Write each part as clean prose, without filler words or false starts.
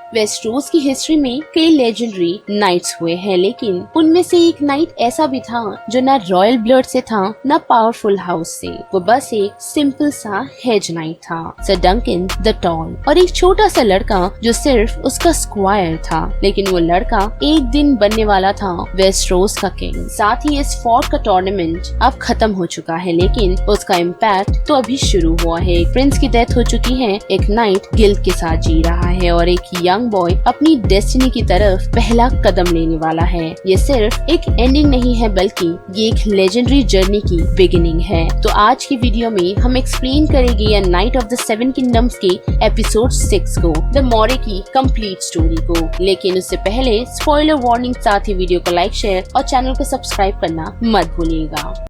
Westeros की history में कई लेजेंडरी नाइट्स हुए हैं, लेकिन उनमें से एक नाइट ऐसा भी था जो न रॉयल ब्लड से था न पावरफुल हाउस से। वो बस एक सिंपल सा हेज नाइट था। सर डंकन द टॉल और एक छोटा सा लड़का जो सिर्फ उसका स्क्वायर था, लेकिन वो लड़का एक दिन बनने वाला था वेस्टरोस का किंग। साथ ही इस फोर्ट का टूर्नामेंट अब खत्म हो चुका है, लेकिन उसका इम्पैक्ट तो अभी शुरू हुआ है। एक प्रिंस की डेथ हो चुकी है, एक नाइट गिल्ड के साथ जी रहा है और एक यंग बॉय अपनी डेस्टिनी की तरफ पहला कदम लेने वाला है। ये सिर्फ एक एंडिंग नहीं है, बल्कि ये एक लेजेंडरी जर्नी की बिगिनिंग है। तो आज की वीडियो में हम एक्सप्लेन करेंगे या night of the seven kingdoms के एपिसोड 6 को, द मॉरे की कंप्लीट स्टोरी को। लेकिन उससे पहले स्पॉइलर वार्निंग, साथ ही वीडियो को लाइक, शेयर और चैनल को सब्सक्राइब करना मत भूलिएगा।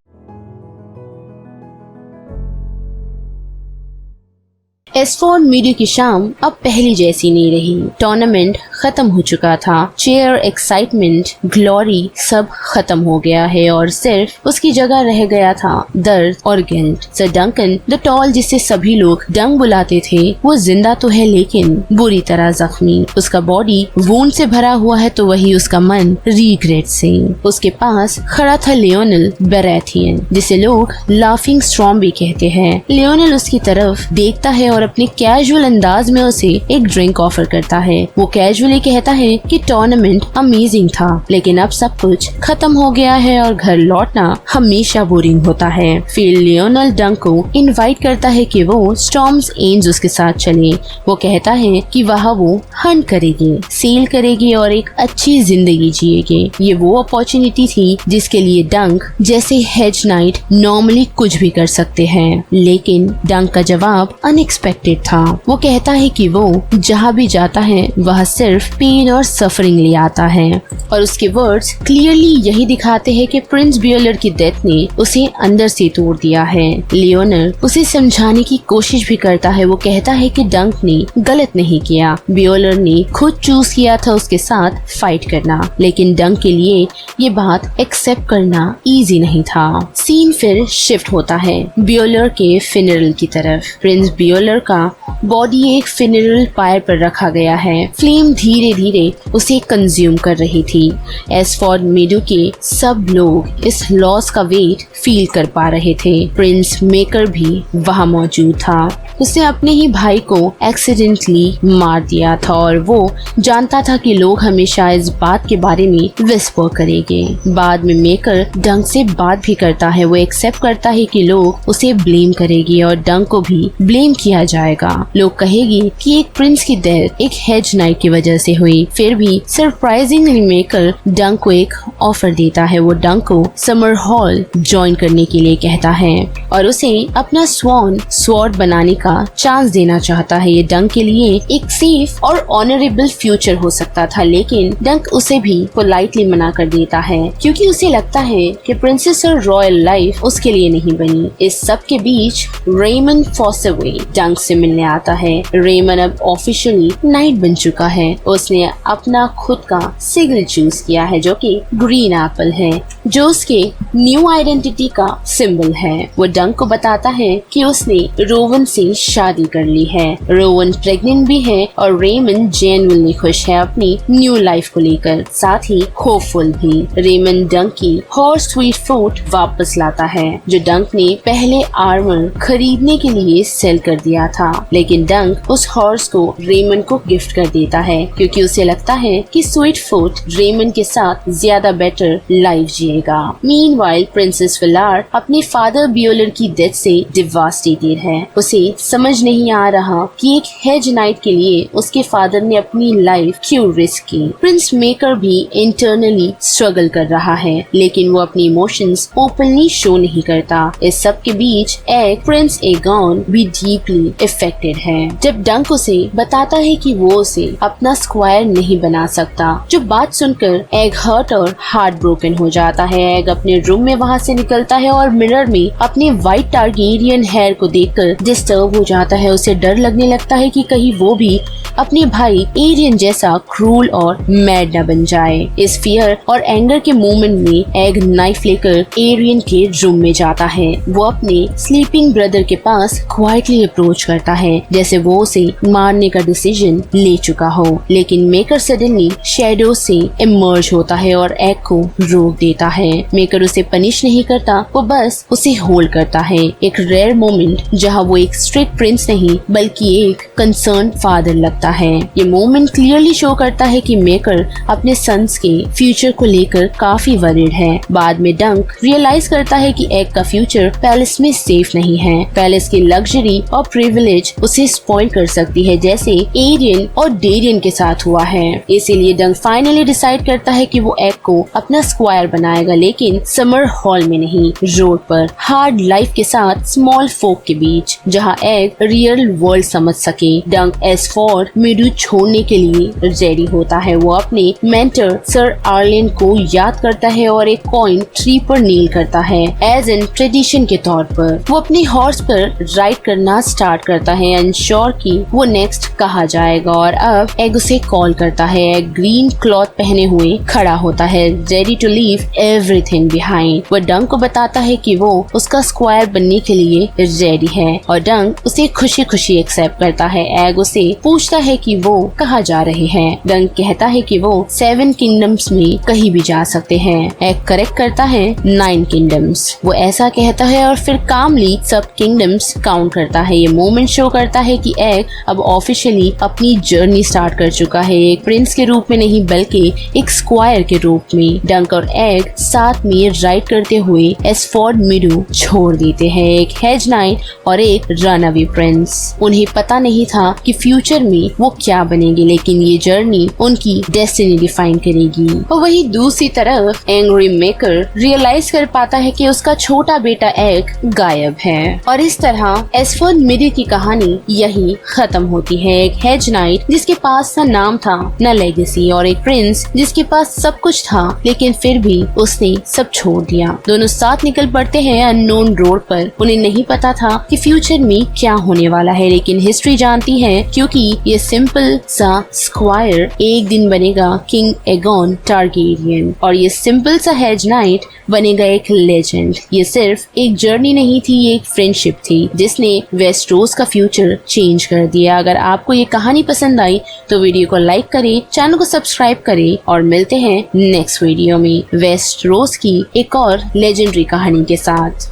एस्फोर्ड मीडियो की शाम अब पहली जैसी नहीं रही। टूर्नामेंट खत्म हो चुका था। चेयर, एक्साइटमेंट, ग्लोरी सब खत्म हो गया है और सिर्फ उसकी जगह रह गया था दर्द और guilt. Sir Duncan the tall, जिसे सभी लोग डंक बुलाते थे, वो जिंदा तो है लेकिन बुरी तरह जख्मी। उसका बॉडी वूंड से भरा हुआ है तो वही उसका मन रिग्रेट से। उसके पास खड़ा था लियोनेल बराथियन, जिसे लोग लाफिंग स्टॉर्म भी कहते हैं। लियोनेल उसकी तरफ देखता है और अपने कैजुअल अंदाज में उसे एक ड्रिंक ऑफर करता है। वो कैजुअली कहता है कि टूर्नामेंट अमेजिंग था, लेकिन अब सब कुछ खत्म हो गया है और घर लौटना हमेशा बोरिंग होता है। फिर लियोनेल डंक को इनवाइट करता है कि वो स्टॉर्म्स एंड्स उसके साथ चले। वो कहता है कि वहाँ वो हंट करेगी, सेल करेगी और एक अच्छी जिंदगी जिएगी। ये वो अपॉर्चुनिटी थी जिसके लिए डंक जैसे हेज नाइट नॉर्मली कुछ भी कर सकते हैं, लेकिन डंक का जवाब अनएक्सपेक्टेड था। वो कहता है कि वो जहाँ भी जाता है वह सिर्फ पेन और सफरिंग ले आता है, और उसके वर्ड्स क्लियरली यही दिखाते हैं कि प्रिंस बियोलर की डेथ ने उसे अंदर से तोड़ दिया है। लियोनेल उसे समझाने की कोशिश भी करता है। वो कहता है कि डंक ने गलत नहीं किया, बियोलर ने खुद चूज किया था उसके साथ फाइट करना, लेकिन डंक के लिए ये बात एक्सेप्ट करना इजी नहीं था। सीन फिर शिफ्ट होता है बियोलर के फिनरल की तरफ। प्रिंस बियोलर का बॉडी एक फिनरल पायर पर रखा गया है। फ्लेम धीरे धीरे उसे कंज्यूम कर रही थी। एस्फोर्ड मीडियो के सब लोग इस लॉस का वेट फील कर पा रहे थे। प्रिंस मेकर भी वहाँ मौजूद था। उसने अपने ही भाई को एक्सीडेंटली मार दिया था और वो जानता था कि लोग हमेशा इस बात के बारे में विस्पर करेंगे। बाद में मेकर डंक से बात भी करता है। वो एक्सेप्ट करता है कि लोग उसे ब्लेम करेंगे और डंक को भी ब्लेम किया जाएगा। लोग कहेगी कि एक प्रिंस की डेथ एक हेज नाइट की वजह से हुई। फिर भी सरप्राइजिंगली मेकर डंक को एक ऑफर देता है। वो डंक को समर हॉल ज्वाइन करने के लिए कहता है और उसे अपना स्वॉन स्वॉर्ड बनाने का चांस देना चाहता है। ये डंक के लिए एक सेफ और ऑनरेबल फ्यूचर हो सकता था, लेकिन डंक उसे भी पोलाइटली मना कर देता है क्योंकि उसे लगता है कि प्रिंसेस और रॉयल लाइफ उसके लिए नहीं बनी। इस सब के बीच रेमन फॉसवे डंक से मिलने आता है। रेमन अब ऑफिशियली नाइट बन चुका है। उसने अपना खुद का सिग्नल चूज किया है जो कि ग्रीन एप्पल है, जो उसके न्यू आइडेंटिटी का सिंबल है। वो डंक को बताता है कि उसने रोवन से शादी कर ली है। रोवन प्रेग्नेंट भी है और रेमन जेन्युइनली खुश है अपनी न्यू लाइफ को लेकर, साथ ही होपफुल भी। रेमन डंक की हॉर्स स्वीट फूट वापस लाता है जो डंक ने पहले आर्मर खरीदने के लिए सेल कर दिया था, लेकिन डंक उस हॉर्स को रेमन को गिफ्ट कर देता है क्योंकि उसे लगता है कि स्वीट फूट रेमन के साथ ज्यादा बेटर लाइफ जिएगा। मीनवाइल प्रिंसेस विलार अपने फादर बियोलर की डेथ से डिवास्टेटेड है। उसे समझ नहीं आ रहा कि एक हेज नाइट के लिए उसके फादर ने अपनी लाइफ क्यों रिस्क की। प्रिंस मेकर भी इंटरनली स्ट्रगल कर रहा है, लेकिन वो अपनी इमोशंस ओपनली शो नहीं करता। इस सब के बीच एक प्रिंस एगॉन भी डीपली इफेक्टेड है। जब डंक उसे बताता है कि वो उसे अपना स्क्वायर नहीं बना सकता, जो बात सुनकर एग हर्ट और हार्ट ब्रोकन हो जाता है। एग अपने रूम में वहाँ से निकलता है और मिरर में अपने व्हाइट टारगेरियन हेयर को देखकर डिस्टर्ब हो जाता है। उसे डर लगने लगता है कि कहीं वो भी अपने भाई एरियन जैसा क्रूल और मैड न बन जाए। इस फियर और एंगर के मोमेंट में एग नाइफ लेकर एरियन के रूम में जाता है। वो अपने स्लीपिंग ब्रदर के पास क्वाइटली अप्रोच करता है, जैसे वो उसे मारने का डिसीजन ले चुका हो। लेकिन मेकर सडनली शैडो से इमर्ज होता है और एग को रोक देता है। मेकर उसे पनिश नहीं करता, वो बस उसे होल्ड करता है। एक रेयर मोमेंट जहाँ वो एक स्ट्रिक्ट प्रिंस नहीं बल्कि एक कंसर्न फादर लगता है। ये मोमेंट क्लियरली शो करता है कि मेकर अपने सन्स के फ्यूचर को लेकर काफी वरीड है। बाद में डंक रियलाइज करता है कि एग का फ्यूचर पैलेस में सेफ नहीं है। पैलेस की लग्जरी और प्रिविलेज उसे स्पॉइल कर सकती है, जैसे एरियन और डेरियन के साथ हुआ है। इसीलिए डंक फाइनली डिसाइड करता है कि वो एग को अपना स्क्वायर बनाएगा, लेकिन समर हॉल में नहीं, रोड पर हार्ड लाइफ के साथ स्मॉल फोक के बीच, जहाँ एग रियल वर्ल्ड समझ सके। डंक एस्फोर्ड मीडू छोड़ने के लिए रेडी होता है। वो अपने मेंटर सर आर्लिन को याद करता है और एक कॉइन ट्री पर नील करता है एज एन ट्रेडिशन के तौर पर। वो अपने हॉर्स पर राइड करना स्टार्ट करता है, अनश्योर कि वो नेक्स्ट कहाँ जाएगा। और अब एग उसे कॉल करता है। एग ग्रीन क्लॉथ पहने हुए खड़ा होता है, ready to leave everything behind. वो डंक को बताता है कि वो उसका स्क्वायर बनने के लिए रेडी है और डंक उसे खुशी खुशी एक्सेप्ट करता है। एग उसे पूछता है कि वो कहाँ जा रहे हैं। डंक कहता है कि वो 7 किंगडम्स में कहीं भी जा सकते हैं। एग करेक्ट करता है 9 किंगडम्स। वो ऐसा कहता है और फिर कामली सब किंगडम्स काउंट करता है। ये मोमेंट शो करता है कि एग अब ऑफिशियली अपनी जर्नी स्टार्ट कर चुका है, एक प्रिंस के रूप में नहीं बल्कि एक स्क्वायर के रूप में। डंक और एग साथ में राइड करते हुए एस्फोर्ड मीडू छोड़ देते हैं, एक हेज नाइट और एक रनअवे प्रिंस। उन्हें पता नहीं था कि फ्यूचर में वो क्या बनेंगे, लेकिन ये जर्नी उनकी डेस्टिनी डिफाइन करेगी। और वही दूसरी तरफ एंग्री मेकर रियलाइज कर पाता है कि उसका छोटा बेटा एग गायब है। और इस तरह एस्फोर्ड मीडू की कहानी यही खत्म होती है। एक हेज नाइट जिसके पास न नाम था न लेगेसी, और एक प्रिंस जिसके पास सब कुछ था लेकिन फिर भी उसने सब छोड़ दिया। दोनों साथ निकल पड़ते हैं अननोन रोड पर। उन्हें नहीं पता था कि फ्यूचर में क्या होने वाला है, लेकिन हिस्ट्री जानती है, क्योंकि ये सिंपल सा स्क्वायर एक दिन बनेगा किंग एगोन टारगेरियन और ये सिंपल सा हेज नाइट बनेगा एक लेजेंड। ये सिर्फ एक जर्नी नहीं थी, ये एक फ्रेंडशिप थी जिसने वेस्टरोस का फ्यूचर चेंज कर दिया। अगर आपको ये कहानी पसंद आई तो वीडियो को लाइक करें, चैनल को सब्सक्राइब करें और मिलते हैं नेक्स्ट वीडियो में वेस्टरोस की एक और लेजेंडरी कहानी के साथ।